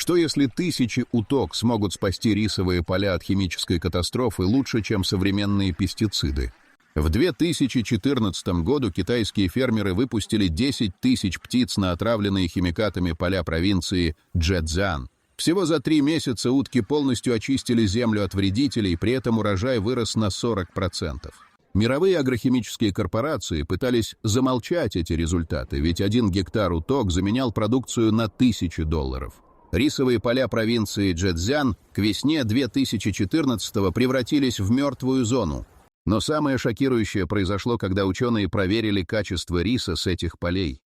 Что если тысячи уток смогут спасти рисовые поля от химической катастрофы лучше, чем современные пестициды? В 2014 году китайские фермеры выпустили 10 тысяч птиц на отравленные химикатами поля провинции Чжэцзян. Всего за 3 месяца утки полностью очистили землю от вредителей, при этом урожай вырос на 40%. Мировые агрохимические корпорации пытались замолчать эти результаты, ведь 1 гектар уток заменял продукцию на $1000. Рисовые поля провинции Чжэцзян к весне 2014-го превратились в мертвую зону. Но самое шокирующее произошло, когда ученые проверили качество риса с этих полей.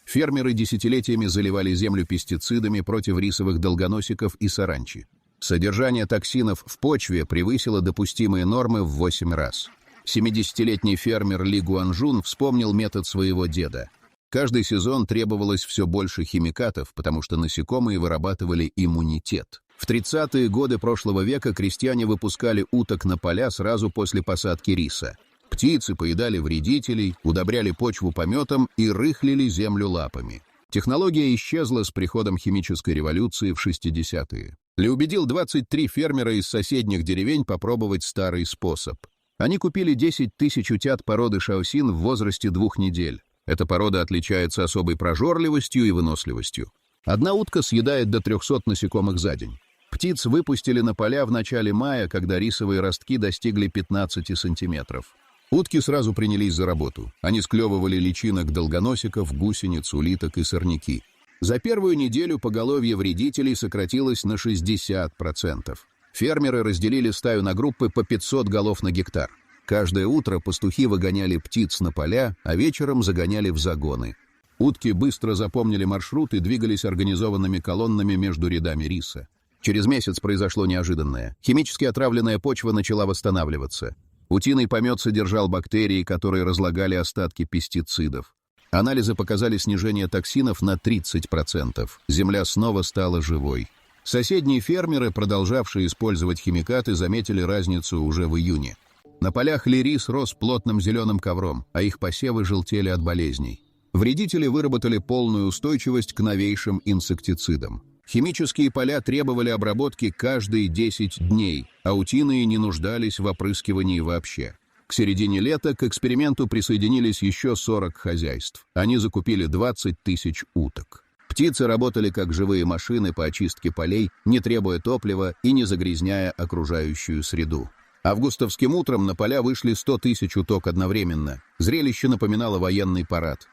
Фермеры десятилетиями заливали землю пестицидами против рисовых долгоносиков и саранчи. Содержание токсинов в почве превысило допустимые нормы в 8 раз. 70-летний фермер Ли Гуанжун вспомнил метод своего деда. Каждый сезон требовалось все больше химикатов, потому что насекомые вырабатывали иммунитет. В 30-е годы прошлого века крестьяне выпускали уток на поля сразу после посадки риса. Птицы поедали вредителей, удобряли почву пометом и рыхлили землю лапами. Технология исчезла с приходом химической революции в 60-е. Ли убедил 23 фермера из соседних деревень попробовать старый способ. Они купили 10 тысяч утят породы шаосин в возрасте 2 недель. Эта порода отличается особой прожорливостью и выносливостью. Одна утка съедает до 300 насекомых за день. Птиц выпустили на поля в начале мая, когда рисовые ростки достигли 15 сантиметров. Утки сразу принялись за работу. Они склевывали личинок долгоносиков, гусениц, улиток и сорняки. За первую неделю поголовье вредителей сократилось на 60%. Фермеры разделили стаю на группы по 500 голов на гектар. Каждое утро пастухи выгоняли птиц на поля, а вечером загоняли в загоны. Утки быстро запомнили маршрут и двигались организованными колоннами между рядами риса. Через месяц произошло неожиданное. Химически отравленная почва начала восстанавливаться. Утиный помет содержал бактерии, которые разлагали остатки пестицидов. Анализы показали снижение токсинов на 30%. Земля снова стала живой. Соседние фермеры, продолжавшие использовать химикаты, заметили разницу уже в июне. На полях рис рос плотным зеленым ковром, а их посевы желтели от болезней. Вредители выработали полную устойчивость к новейшим инсектицидам. Химические поля требовали обработки каждые 10 дней, а утиные не нуждались в опрыскивании вообще. К середине лета к эксперименту присоединились еще 40 хозяйств. Они закупили 20 тысяч уток. Птицы работали как живые машины по очистке полей, не требуя топлива и не загрязняя окружающую среду. Августовским утром на поля вышли 100 тысяч уток одновременно. Зрелище напоминало военный парад.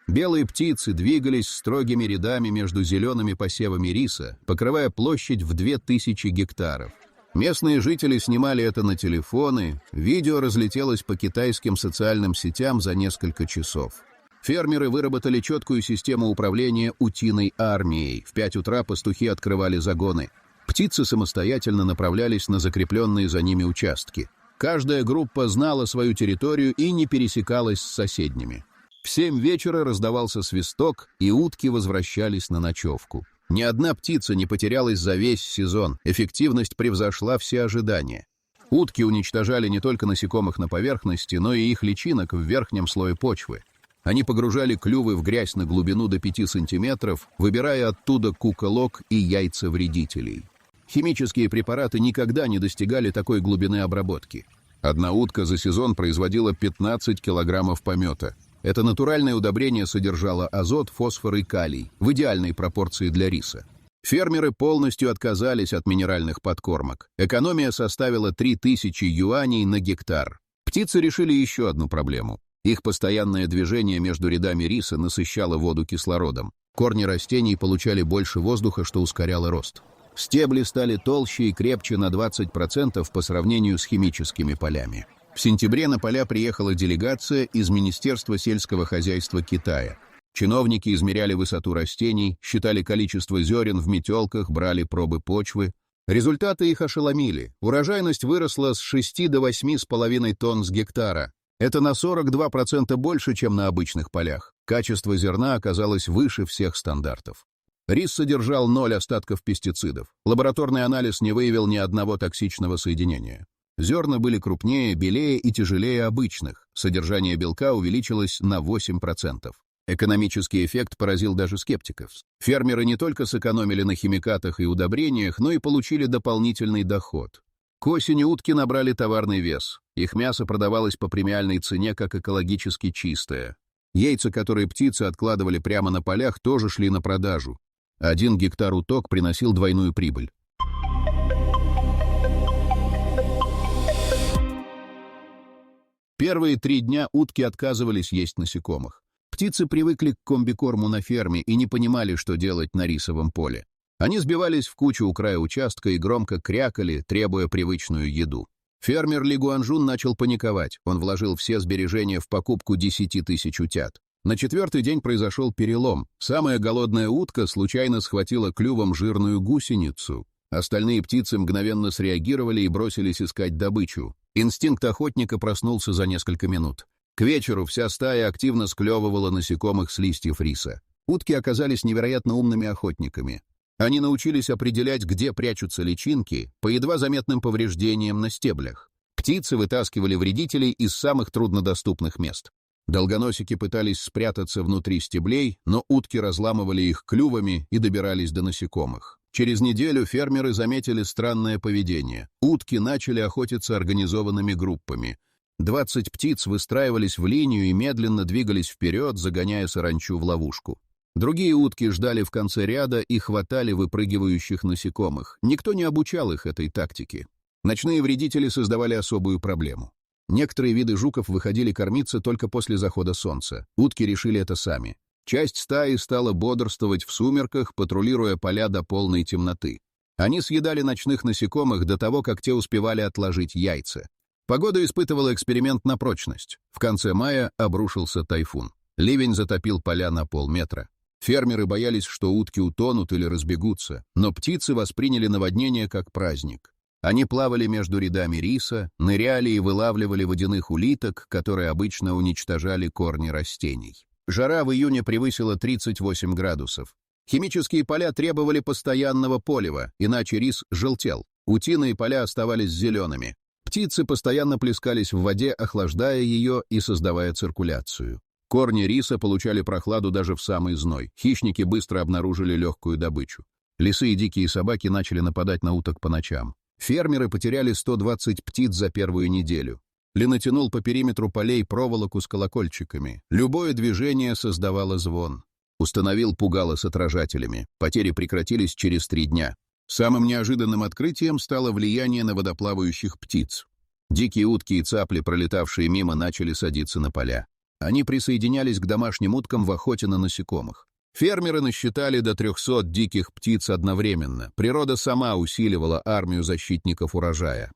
Белые птицы двигались строгими рядами между зелеными посевами риса, покрывая площадь в 2000 гектаров. Местные жители снимали это на телефоны, видео разлетелось по китайским социальным сетям за несколько часов. Фермеры выработали четкую систему управления утиной армией. В 5 утра пастухи открывали загоны. Птицы самостоятельно направлялись на закрепленные за ними участки. Каждая группа знала свою территорию и не пересекалась с соседними. В 7 вечера раздавался свисток, и утки возвращались на ночевку. Ни одна птица не потерялась за весь сезон. Эффективность превзошла все ожидания. Утки уничтожали не только насекомых на поверхности, но и их личинок в верхнем слое почвы. Они погружали клювы в грязь на глубину до 5 сантиметров, выбирая оттуда куколок и яйца вредителей. Химические препараты никогда не достигали такой глубины обработки. Одна утка за сезон производила 15 килограммов помета. Это натуральное удобрение содержало азот, фосфор и калий в идеальной пропорции для риса. Фермеры полностью отказались от минеральных подкормок. Экономия составила 3000 юаней на гектар. Птицы решили еще одну проблему. Их постоянное движение между рядами риса насыщало воду кислородом. Корни растений получали больше воздуха, что ускоряло рост. Стебли стали толще и крепче на 20% по сравнению с химическими полями. В сентябре на поля приехала делегация из Министерства сельского хозяйства Китая. Чиновники измеряли высоту растений, считали количество зерен в метелках, брали пробы почвы. Результаты их ошеломили. Урожайность выросла с 6 до 8,5 тонн с гектара. Это на 42% больше, чем на обычных полях. Качество зерна оказалось выше всех стандартов. Рис содержал 0 остатков пестицидов. Лабораторный анализ не выявил ни одного токсичного соединения. Зерна были крупнее, белее и тяжелее обычных. Содержание белка увеличилось на 8%. Экономический эффект поразил даже скептиков. Фермеры не только сэкономили на химикатах и удобрениях, но и получили дополнительный доход. К осени утки набрали товарный вес. Их мясо продавалось по премиальной цене, как экологически чистое. Яйца, которые птицы откладывали прямо на полях, тоже шли на продажу. 1 гектар уток приносил двойную прибыль. Первые 3 дня утки отказывались есть насекомых. Птицы привыкли к комбикорму на ферме и не понимали, что делать на рисовом поле. Они сбивались в кучу у края участка и громко крякали, требуя привычную еду. Фермер Ли Гуанжун начал паниковать. Он вложил все сбережения в покупку 10 тысяч утят. На 4-й день произошел перелом. Самая голодная утка случайно схватила клювом жирную гусеницу. Остальные птицы мгновенно среагировали и бросились искать добычу. Инстинкт охотника проснулся за несколько минут. К вечеру вся стая активно склевывала насекомых с листьев риса. Утки оказались невероятно умными охотниками. Они научились определять, где прячутся личинки, по едва заметным повреждениям на стеблях. Птицы вытаскивали вредителей из самых труднодоступных мест. Долгоносики пытались спрятаться внутри стеблей, но утки разламывали их клювами и добирались до насекомых. Через неделю фермеры заметили странное поведение. Утки начали охотиться организованными группами. 20 птиц выстраивались в линию и медленно двигались вперед, загоняя саранчу в ловушку. Другие утки ждали в конце ряда и хватали выпрыгивающих насекомых. Никто не обучал их этой тактике. Ночные вредители создавали особую проблему. Некоторые виды жуков выходили кормиться только после захода солнца. Утки решили это сами. Часть стаи стала бодрствовать в сумерках, патрулируя поля до полной темноты. Они съедали ночных насекомых до того, как те успевали отложить яйца. Погода испытывала эксперимент на прочность. В конце мая обрушился тайфун. Ливень затопил поля на полметра. Фермеры боялись, что утки утонут или разбегутся, но птицы восприняли наводнение как праздник. Они плавали между рядами риса, ныряли и вылавливали водяных улиток, которые обычно уничтожали корни растений. Жара в июне превысила 38 градусов. Химические поля требовали постоянного полива, иначе рис желтел. Утиные поля оставались зелеными. Птицы постоянно плескались в воде, охлаждая ее и создавая циркуляцию. Корни риса получали прохладу даже в самый зной. Хищники быстро обнаружили легкую добычу. Лисы и дикие собаки начали нападать на уток по ночам. Фермеры потеряли 120 птиц за первую неделю. Ли натянул по периметру полей проволоку с колокольчиками. Любое движение создавало звон. Установил пугало с отражателями. Потери прекратились через 3 дня. Самым неожиданным открытием стало влияние на водоплавающих птиц. Дикие утки и цапли, пролетавшие мимо, начали садиться на поля. Они присоединялись к домашним уткам в охоте на насекомых. Фермеры насчитали до 300 диких птиц одновременно. Природа сама усиливала армию защитников урожая.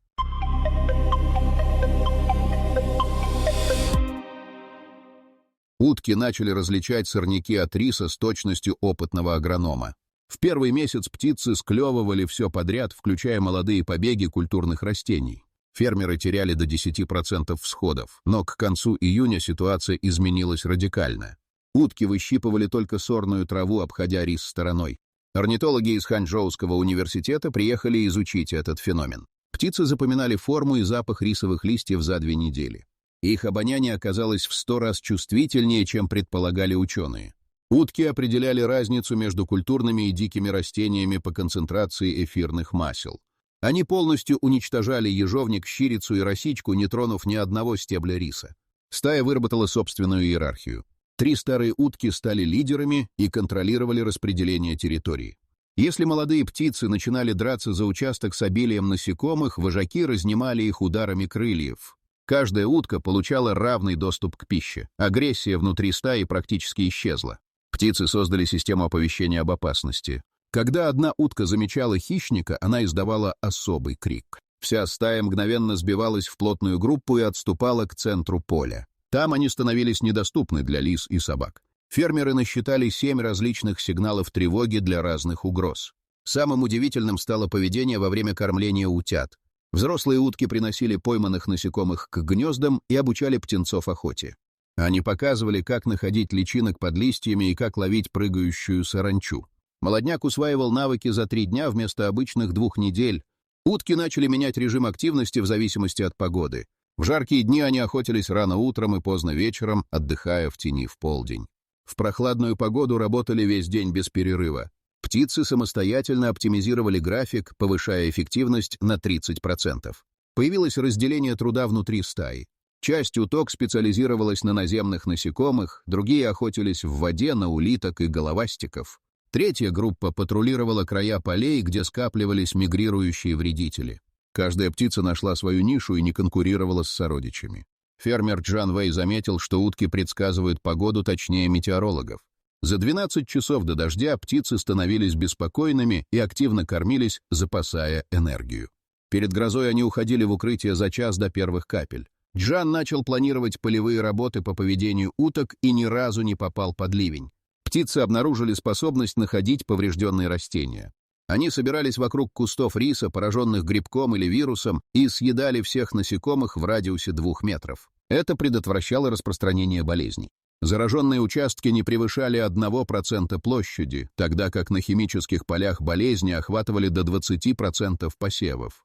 Утки начали различать сорняки от риса с точностью опытного агронома. В первый месяц птицы склевывали все подряд, включая молодые побеги культурных растений. Фермеры теряли до 10% всходов, но к концу июня ситуация изменилась радикально. Утки выщипывали только сорную траву, обходя рис стороной. Орнитологи из Ханчжоуского университета приехали изучить этот феномен. Птицы запоминали форму и запах рисовых листьев за 2 недели. Их обоняние оказалось в 100 раз чувствительнее, чем предполагали ученые. Утки определяли разницу между культурными и дикими растениями по концентрации эфирных масел. Они полностью уничтожали ежовник, щирицу и росичку, не тронув ни одного стебля риса. Стая выработала собственную иерархию. 3 старые утки стали лидерами и контролировали распределение территории. Если молодые птицы начинали драться за участок с обилием насекомых, вожаки разнимали их ударами крыльев. Каждая утка получала равный доступ к пище. Агрессия внутри стаи практически исчезла. Птицы создали систему оповещения об опасности. Когда одна утка замечала хищника, она издавала особый крик. Вся стая мгновенно сбивалась в плотную группу и отступала к центру поля. Там они становились недоступны для лис и собак. Фермеры насчитали 7 различных сигналов тревоги для разных угроз. Самым удивительным стало поведение во время кормления утят. Взрослые утки приносили пойманных насекомых к гнездам и обучали птенцов охоте. Они показывали, как находить личинок под листьями и как ловить прыгающую саранчу. Молодняк усваивал навыки за 3 дня вместо обычных 2 недель. Утки начали менять режим активности в зависимости от погоды. В жаркие дни они охотились рано утром и поздно вечером, отдыхая в тени в полдень. В прохладную погоду работали весь день без перерыва. Птицы самостоятельно оптимизировали график, повышая эффективность на 30%. Появилось разделение труда внутри стаи. Часть уток специализировалась на наземных насекомых, другие охотились в воде на улиток и головастиков. Третья группа патрулировала края полей, где скапливались мигрирующие вредители. Каждая птица нашла свою нишу и не конкурировала с сородичами. Фермер Джан Вэй заметил, что утки предсказывают погоду точнее метеорологов. За 12 часов до дождя птицы становились беспокойными и активно кормились, запасая энергию. Перед грозой они уходили в укрытие за час до первых капель. Джан начал планировать полевые работы по поведению уток и ни разу не попал под ливень. Птицы обнаружили способность находить поврежденные растения. Они собирались вокруг кустов риса, пораженных грибком или вирусом, и съедали всех насекомых в радиусе 2 метров. Это предотвращало распространение болезней. Зараженные участки не превышали 1% площади, тогда как на химических полях болезни охватывали до 20% посевов.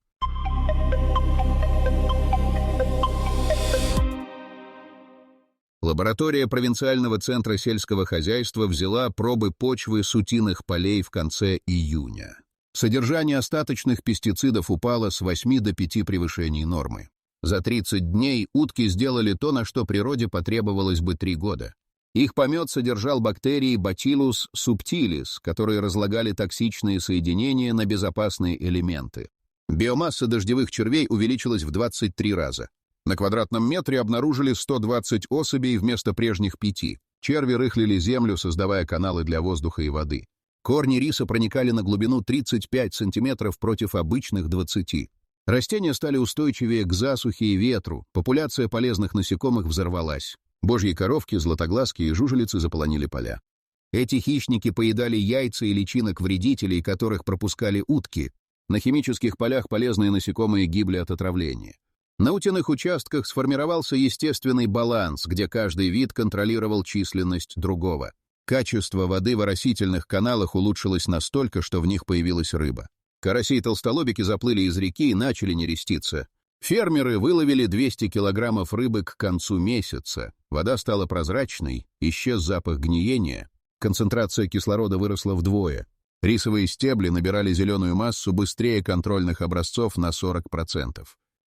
Лаборатория провинциального центра сельского хозяйства взяла пробы почвы с утиных полей в конце июня. Содержание остаточных пестицидов упало с 8 до 5 превышений нормы. За 30 дней утки сделали то, на что природе потребовалось бы 3 года. Их помет содержал бактерии Bacillus subtilis, которые разлагали токсичные соединения на безопасные элементы. Биомасса дождевых червей увеличилась в 23 раза. На квадратном метре обнаружили 120 особей вместо прежних 5. Черви рыхлили землю, создавая каналы для воздуха и воды. Корни риса проникали на глубину 35 сантиметров против обычных 20. Растения стали устойчивее к засухе и ветру, популяция полезных насекомых взорвалась. Божьи коровки, златоглазки и жужелицы заполонили поля. Эти хищники поедали яйца и личинок вредителей, которых пропускали утки. На химических полях полезные насекомые гибли от отравления. На утиных участках сформировался естественный баланс, где каждый вид контролировал численность другого. Качество воды в оросительных каналах улучшилось настолько, что в них появилась рыба. Караси и толстолобики заплыли из реки и начали нереститься. Фермеры выловили 200 килограммов рыбы к концу месяца. Вода стала прозрачной, исчез запах гниения. Концентрация кислорода выросла вдвое. Рисовые стебли набирали зеленую массу быстрее контрольных образцов на 40%.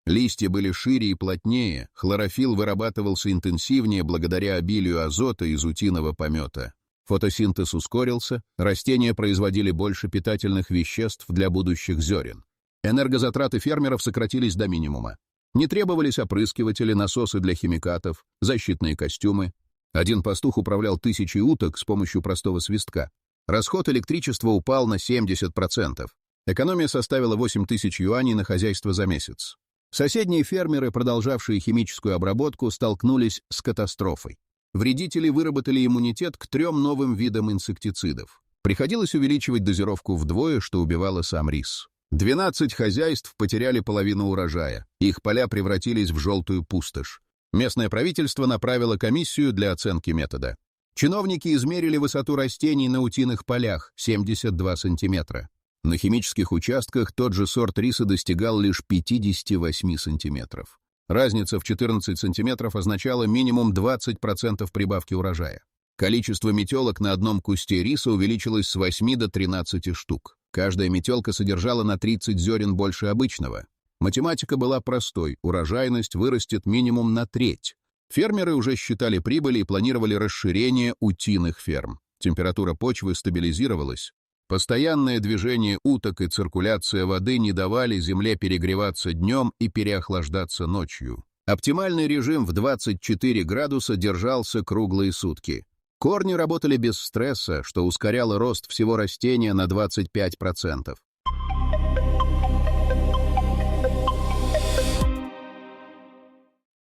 Листья были шире и плотнее, хлорофилл вырабатывался интенсивнее благодаря обилию азота из утиного помета. Фотосинтез ускорился, растения производили больше питательных веществ для будущих зерен. Энергозатраты фермеров сократились до минимума. Не требовались опрыскиватели, насосы для химикатов, защитные костюмы. Один пастух управлял 1000 уток с помощью простого свистка. Расход электричества упал на 70%. Экономия составила 8000 юаней на хозяйство за месяц. Соседние фермеры, продолжавшие химическую обработку, столкнулись с катастрофой. Вредители выработали иммунитет к 3 новым видам инсектицидов. Приходилось увеличивать дозировку вдвое, что убивало сам рис. 12 хозяйств потеряли половину урожая. Их поля превратились в желтую пустошь. Местное правительство направило комиссию для оценки метода. Чиновники измерили высоту растений на утиных полях — 72 сантиметра. На химических участках тот же сорт риса достигал лишь 58 сантиметров. Разница в 14 сантиметров означала минимум 20% прибавки урожая. Количество метелок на одном кусте риса увеличилось с 8 до 13 штук. Каждая метелка содержала на 30 зерен больше обычного. Математика была простой, урожайность вырастет минимум на треть. Фермеры уже считали прибыли и планировали расширение утиных ферм. Температура почвы стабилизировалась. Постоянное движение уток и циркуляция воды не давали земле перегреваться днем и переохлаждаться ночью. Оптимальный режим в 24 градуса держался круглые сутки. Корни работали без стресса, что ускоряло рост всего растения на 25%.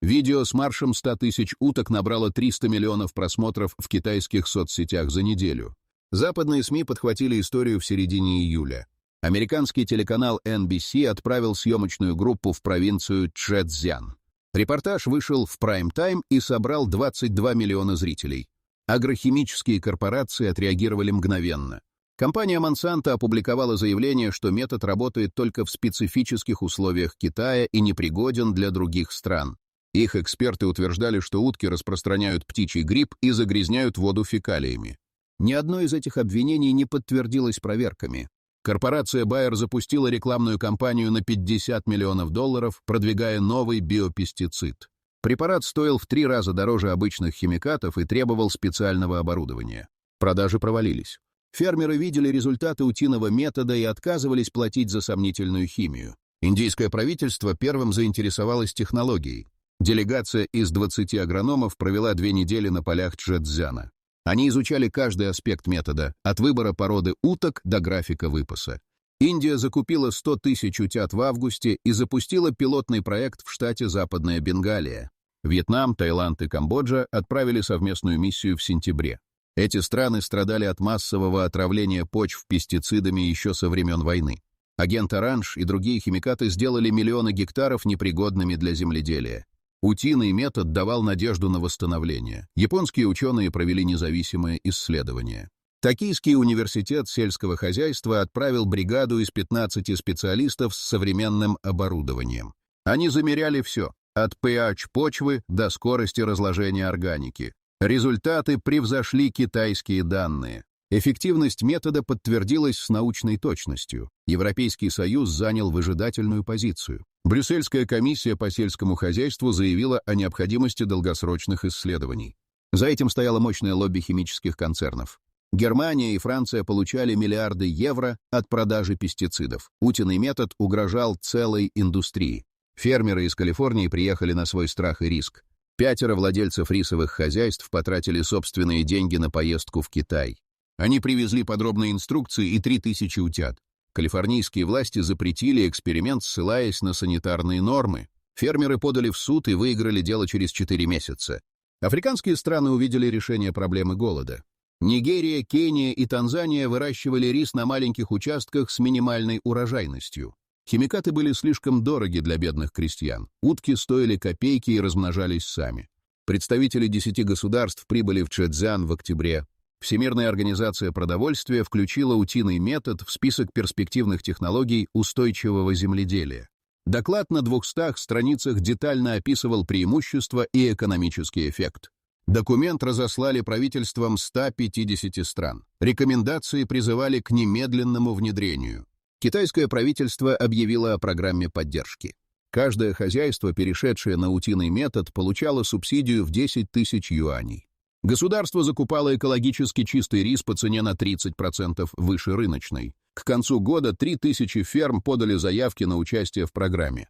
Видео с маршем 100 тысяч уток набрало 300 миллионов просмотров в китайских соцсетях за неделю. Западные СМИ подхватили историю в середине июля. Американский телеканал NBC отправил съемочную группу в провинцию Чжэцзян. Репортаж вышел в прайм-тайм и собрал 22 миллиона зрителей. Агрохимические корпорации отреагировали мгновенно. Компания Monsanto опубликовала заявление, что метод работает только в специфических условиях Китая и непригоден для других стран. Их эксперты утверждали, что утки распространяют птичий грипп и загрязняют воду фекалиями. Ни одно из этих обвинений не подтвердилось проверками. Корпорация Bayer запустила рекламную кампанию на $50 миллионов, продвигая новый биопестицид. Препарат стоил в 3 раза дороже обычных химикатов и требовал специального оборудования. Продажи провалились. Фермеры видели результаты утиного метода и отказывались платить за сомнительную химию. Индийское правительство первым заинтересовалось технологией. Делегация из 20 агрономов провела 2 недели на полях Чжэцзяна. Они изучали каждый аспект метода, от выбора породы уток до графика выпаса. Индия закупила 100 тысяч утят в августе и запустила пилотный проект в штате Западная Бенгалия. Вьетнам, Таиланд и Камбоджа отправили совместную миссию в сентябре. Эти страны страдали от массового отравления почв пестицидами еще со времен войны. Агент Оранж и другие химикаты сделали миллионы гектаров непригодными для земледелия. Утиный метод давал надежду на восстановление. Японские ученые провели независимое исследование. Токийский университет сельского хозяйства отправил бригаду из 15 специалистов с современным оборудованием. Они замеряли все, от pH почвы до скорости разложения органики. Результаты превзошли китайские данные. Эффективность метода подтвердилась с научной точностью. Европейский Союз занял выжидательную позицию. Брюссельская комиссия по сельскому хозяйству заявила о необходимости долгосрочных исследований. За этим стояло мощное лобби химических концернов. Германия и Франция получали миллиарды евро от продажи пестицидов. Утиный метод угрожал целой индустрии. Фермеры из Калифорнии приехали на свой страх и риск. 5 владельцев рисовых хозяйств потратили собственные деньги на поездку в Китай. Они привезли подробные инструкции и 3000 утят. Калифорнийские власти запретили эксперимент, ссылаясь на санитарные нормы. Фермеры подали в суд и выиграли дело через 4 месяца. Африканские страны увидели решение проблемы голода. Нигерия, Кения и Танзания выращивали рис на маленьких участках с минимальной урожайностью. Химикаты были слишком дороги для бедных крестьян. Утки стоили копейки и размножались сами. Представители 10 государств прибыли в Чжэцзян в октябре. Всемирная организация продовольствия включила утиный метод в список перспективных технологий устойчивого земледелия. Доклад на 200 страницах детально описывал преимущества и экономический эффект. Документ разослали правительствам 150 стран. Рекомендации призывали к немедленному внедрению. Китайское правительство объявило о программе поддержки. Каждое хозяйство, перешедшее на утиный метод, получало субсидию в 10 тысяч юаней. Государство закупало экологически чистый рис по цене на 30% выше рыночной. К концу года 3000 ферм подали заявки на участие в программе.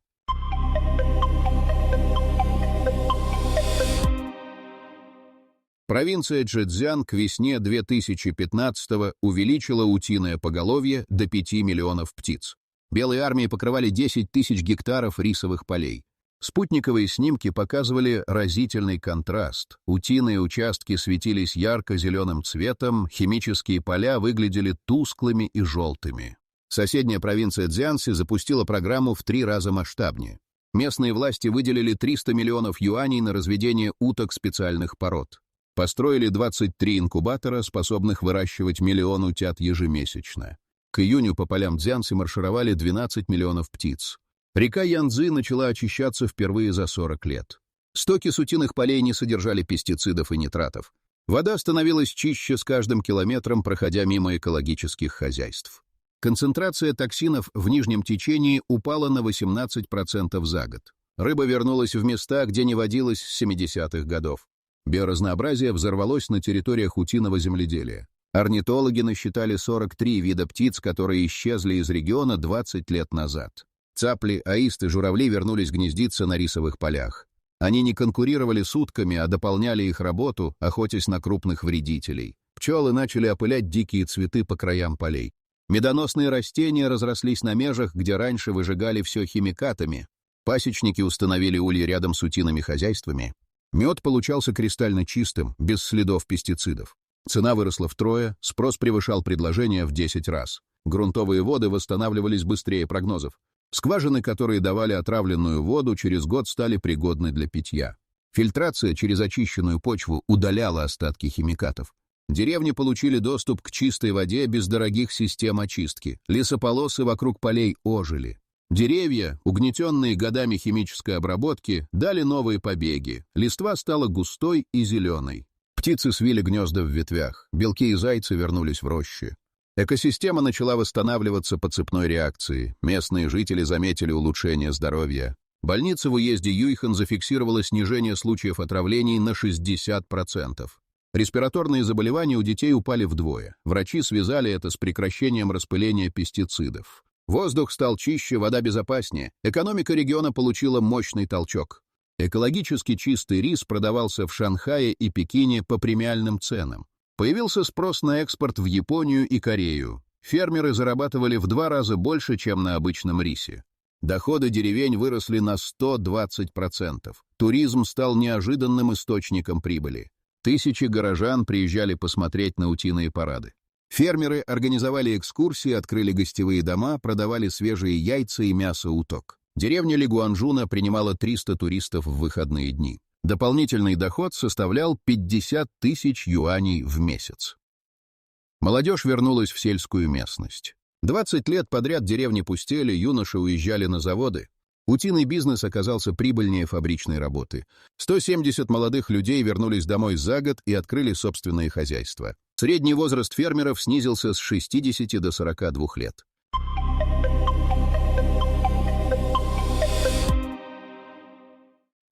Провинция Чжэцзян к весне 2015-го увеличила утиное поголовье до 5 миллионов птиц. Белые армии покрывали 10 тысяч гектаров рисовых полей. Спутниковые снимки показывали разительный контраст. Утиные участки светились ярко-зеленым цветом, химические поля выглядели тусклыми и желтыми. Соседняя провинция Цзянси запустила программу в 3 раза масштабнее. Местные власти выделили 300 миллионов юаней на разведение уток специальных пород. Построили 23 инкубатора, способных выращивать 1 миллион утят ежемесячно. К июню по полям Цзянси маршировали 12 миллионов птиц. Река Янцзы начала очищаться впервые за 40 лет. Стоки с утиных полей не содержали пестицидов и нитратов. Вода становилась чище с каждым километром, проходя мимо экологических хозяйств. Концентрация токсинов в нижнем течении упала на 18% за год. Рыба вернулась в места, где не водилась с 70-х годов. Биоразнообразие взорвалось на территориях утиного земледелия. Орнитологи насчитали 43 вида птиц, которые исчезли из региона 20 лет назад. Цапли, аисты, журавли вернулись гнездиться на рисовых полях. Они не конкурировали с утками, а дополняли их работу, охотясь на крупных вредителей. Пчелы начали опылять дикие цветы по краям полей. Медоносные растения разрослись на межах, где раньше выжигали все химикатами. Пасечники установили ульи рядом с утиными хозяйствами. Мед получался кристально чистым, без следов пестицидов. Цена выросла втрое, спрос превышал предложение в 10 раз. Грунтовые воды восстанавливались быстрее прогнозов. Скважины, которые давали отравленную воду, через год стали пригодны для питья. Фильтрация через очищенную почву удаляла остатки химикатов. Деревни получили доступ к чистой воде без дорогих систем очистки. Лесополосы вокруг полей ожили. Деревья, угнетенные годами химической обработки, дали новые побеги. Листва стала густой и зеленой. Птицы свили гнезда в ветвях. Белки и зайцы вернулись в рощи. Экосистема начала восстанавливаться по цепной реакции. Местные жители заметили улучшение здоровья. Больница в уезде Юйхан зафиксировала снижение случаев отравлений на 60%. Респираторные заболевания у детей упали вдвое. Врачи связали это с прекращением распыления пестицидов. Воздух стал чище, вода безопаснее. Экономика региона получила мощный толчок. Экологически чистый рис продавался в Шанхае и Пекине по премиальным ценам. Появился спрос на экспорт в Японию и Корею. Фермеры зарабатывали в 2 раза больше, чем на обычном рисе. Доходы деревень выросли на 120%. Туризм стал неожиданным источником прибыли. Тысячи горожан приезжали посмотреть на утиные парады. Фермеры организовали экскурсии, открыли гостевые дома, продавали свежие яйца и мясо уток. Деревня Лигуанжуна принимала 300 туристов в выходные дни. Дополнительный доход составлял 50 тысяч юаней в месяц. Молодежь вернулась в сельскую местность. 20 лет подряд деревни пустели, юноши уезжали на заводы. Утиный бизнес оказался прибыльнее фабричной работы. 170 молодых людей вернулись домой за год и открыли собственные хозяйства. Средний возраст фермеров снизился с 60 до 42 лет.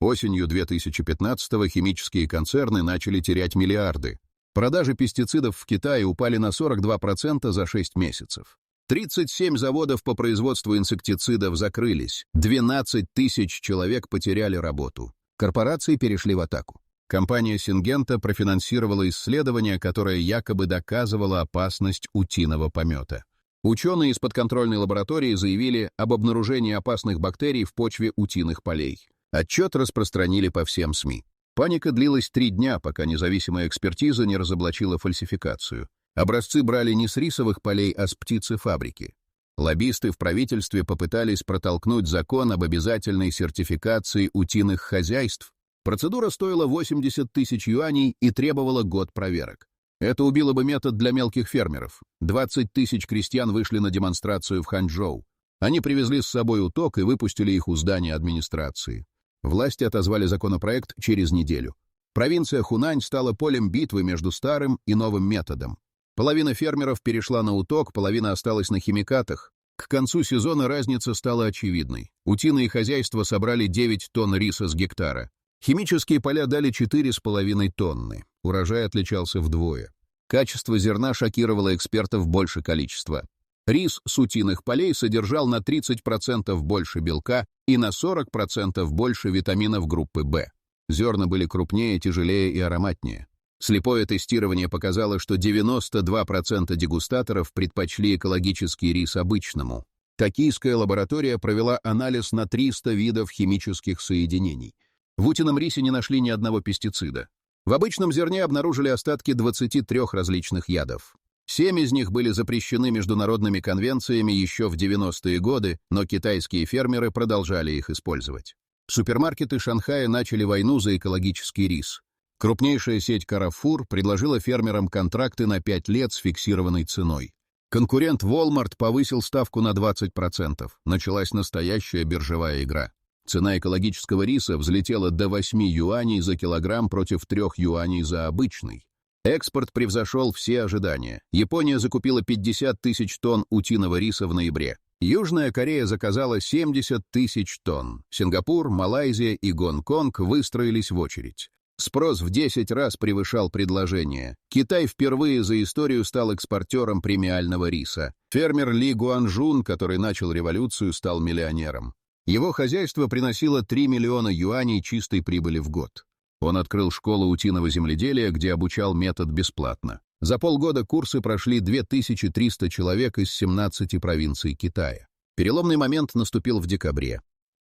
Осенью 2015-го химические концерны начали терять миллиарды. Продажи пестицидов в Китае упали на 42% за 6 месяцев. 37 заводов по производству инсектицидов закрылись. 12 тысяч человек потеряли работу. Корпорации перешли в атаку. Компания Сингента профинансировала исследование, которое якобы доказывало опасность утиного помета. Ученые из подконтрольной лаборатории заявили об обнаружении опасных бактерий в почве утиных полей. Отчет распространили по всем СМИ. Паника длилась 3 дня, пока независимая экспертиза не разоблачила фальсификацию. Образцы брали не с рисовых полей, а с птицефабрики. Лоббисты в правительстве попытались протолкнуть закон об обязательной сертификации утиных хозяйств. Процедура стоила 80 тысяч юаней и требовала год проверок. Это убило бы метод для мелких фермеров. 20 тысяч крестьян вышли на демонстрацию в Ханчжоу. Они привезли с собой уток и выпустили их у здания администрации. Власти отозвали законопроект через неделю. Провинция Хунань стала полем битвы между старым и новым методом. Половина фермеров перешла на уток, половина осталась на химикатах. К концу сезона разница стала очевидной. Утиные хозяйства собрали 9 тонн риса с гектара. Химические поля дали 4,5 тонны. Урожай отличался вдвое. Качество зерна шокировало экспертов больше количества. Рис с утиных полей содержал на 30% больше белка и на 40% больше витаминов группы В. Зерна были крупнее, тяжелее и ароматнее. Слепое тестирование показало, что 92% дегустаторов предпочли экологический рис обычному. Токийская лаборатория провела анализ на 300 видов химических соединений. В утином рисе не нашли ни одного пестицида. В обычном зерне обнаружили остатки 23 различных ядов. 7 из них были запрещены международными конвенциями еще в 90-е годы, но китайские фермеры продолжали их использовать. Супермаркеты Шанхая начали войну за экологический рис. Крупнейшая сеть Carrefour предложила фермерам контракты на 5 лет с фиксированной ценой. Конкурент Walmart повысил ставку на 20%. Началась настоящая биржевая игра. Цена экологического риса взлетела до 8 юаней за килограмм против 3 юаней за обычный. Экспорт превзошел все ожидания. Япония закупила 50 тысяч тонн утиного риса в ноябре. Южная Корея заказала 70 тысяч тонн. Сингапур, Малайзия и Гонконг выстроились в очередь. Спрос в 10 раз превышал предложение. Китай впервые за историю стал экспортером премиального риса. Фермер Ли Гуанжун, который начал революцию, стал миллионером. Его хозяйство приносило 3 миллиона юаней чистой прибыли в год. Он открыл школу утиного земледелия, где обучал метод бесплатно. За полгода курсы прошли 2300 человек из 17 провинций Китая. Переломный момент наступил в декабре.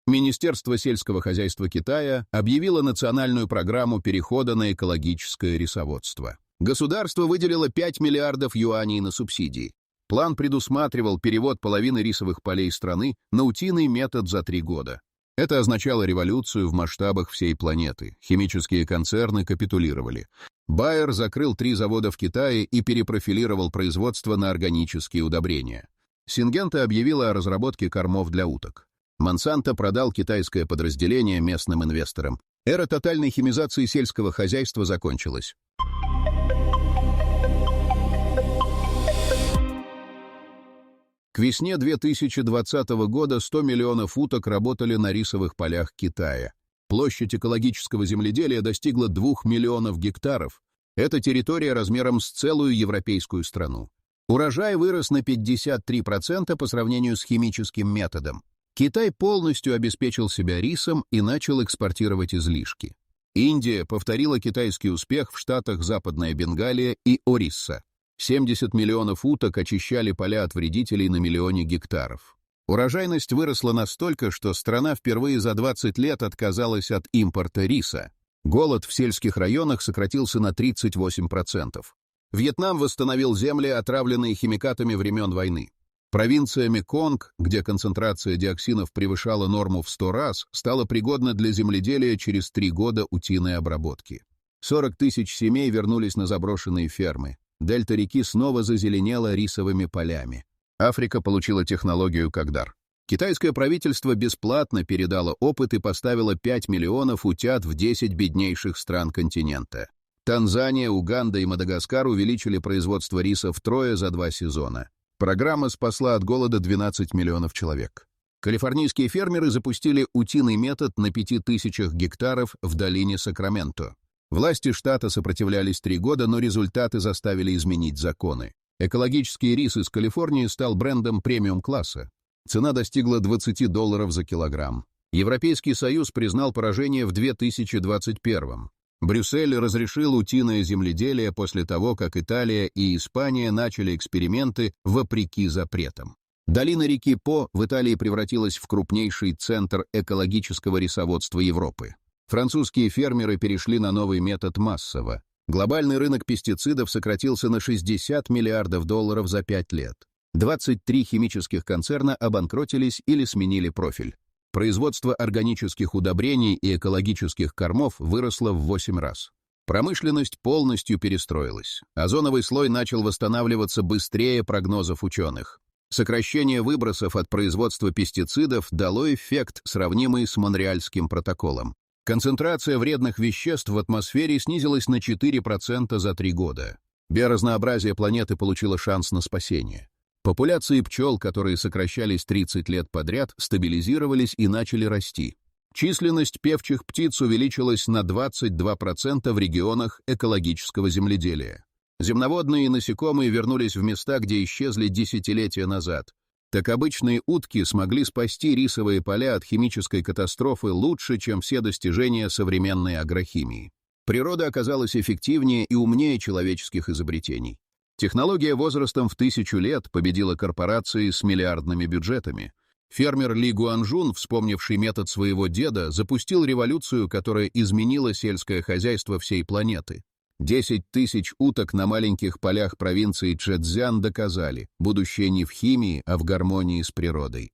Министерство сельского хозяйства Китая объявило национальную программу перехода на экологическое рисоводство. Государство выделило 5 миллиардов юаней на субсидии. План предусматривал перевод половины рисовых полей страны на утиный метод за 3 года. Это означало революцию в масштабах всей планеты. Химические концерны капитулировали. Байер закрыл 3 завода в Китае и перепрофилировал производство на органические удобрения. Сингента объявила о разработке кормов для уток. Монсанто продал китайское подразделение местным инвесторам. Эра тотальной химизации сельского хозяйства закончилась. К весне 2020 года 100 миллионов уток работали на рисовых полях Китая. Площадь экологического земледелия достигла 2 миллионов гектаров. Это территория размером с целую европейскую страну. Урожай вырос на 53% по сравнению с химическим методом. Китай полностью обеспечил себя рисом и начал экспортировать излишки. Индия повторила китайский успех в штатах Западная Бенгалия и Орисса. 70 миллионов уток очищали поля от вредителей на миллионе гектаров. Урожайность выросла настолько, что страна впервые за 20 лет отказалась от импорта риса. Голод в сельских районах сократился на 38%. Вьетнам восстановил земли, отравленные химикатами времен войны. Провинция Меконг, где концентрация диоксинов превышала норму в 100 раз, стала пригодна для земледелия через 3 года утиной обработки. 40 тысяч семей вернулись на заброшенные фермы. Дельта реки снова зазеленела рисовыми полями. Африка получила технологию как дар. Китайское правительство бесплатно передало опыт и поставило 5 миллионов утят в 10 беднейших стран континента. Танзания, Уганда и Мадагаскар увеличили производство риса втрое за 2 сезона. Программа спасла от голода 12 миллионов человек. Калифорнийские фермеры запустили утиный метод на 5000 гектаров в долине Сакраменто. Власти штата сопротивлялись 3 года, но результаты заставили изменить законы. Экологический рис из Калифорнии стал брендом премиум-класса. Цена достигла $20 за килограмм. Европейский Союз признал поражение в 2021. Брюссель разрешил утиное земледелие после того, как Италия и Испания начали эксперименты вопреки запретам. Долина реки По в Италии превратилась в крупнейший центр экологического рисоводства Европы. Французские фермеры перешли на новый метод массово. Глобальный рынок пестицидов сократился на $60 миллиардов за 5 лет. 23 химических концерна обанкротились или сменили профиль. Производство органических удобрений и экологических кормов выросло в 8 раз. Промышленность полностью перестроилась. Озоновый слой начал восстанавливаться быстрее прогнозов ученых. Сокращение выбросов от производства пестицидов дало эффект, сравнимый с Монреальским протоколом. Концентрация вредных веществ в атмосфере снизилась на 4% за 3 года. Биоразнообразие планеты получило шанс на спасение. Популяции пчел, которые сокращались 30 лет подряд, стабилизировались и начали расти. Численность певчих птиц увеличилась на 22% в регионах экологического земледелия. Земноводные и насекомые вернулись в места, где исчезли десятилетия назад. Так обычные утки смогли спасти рисовые поля от химической катастрофы лучше, чем все достижения современной агрохимии. Природа оказалась эффективнее и умнее человеческих изобретений. Технология возрастом в 1000 лет победила корпорации с миллиардными бюджетами. Фермер Ли Гуанжун, вспомнивший метод своего деда, запустил революцию, которая изменила сельское хозяйство всей планеты. 10 тысяч уток на маленьких полях провинции Чжэцзян доказали, будущее не в химии, а в гармонии с природой.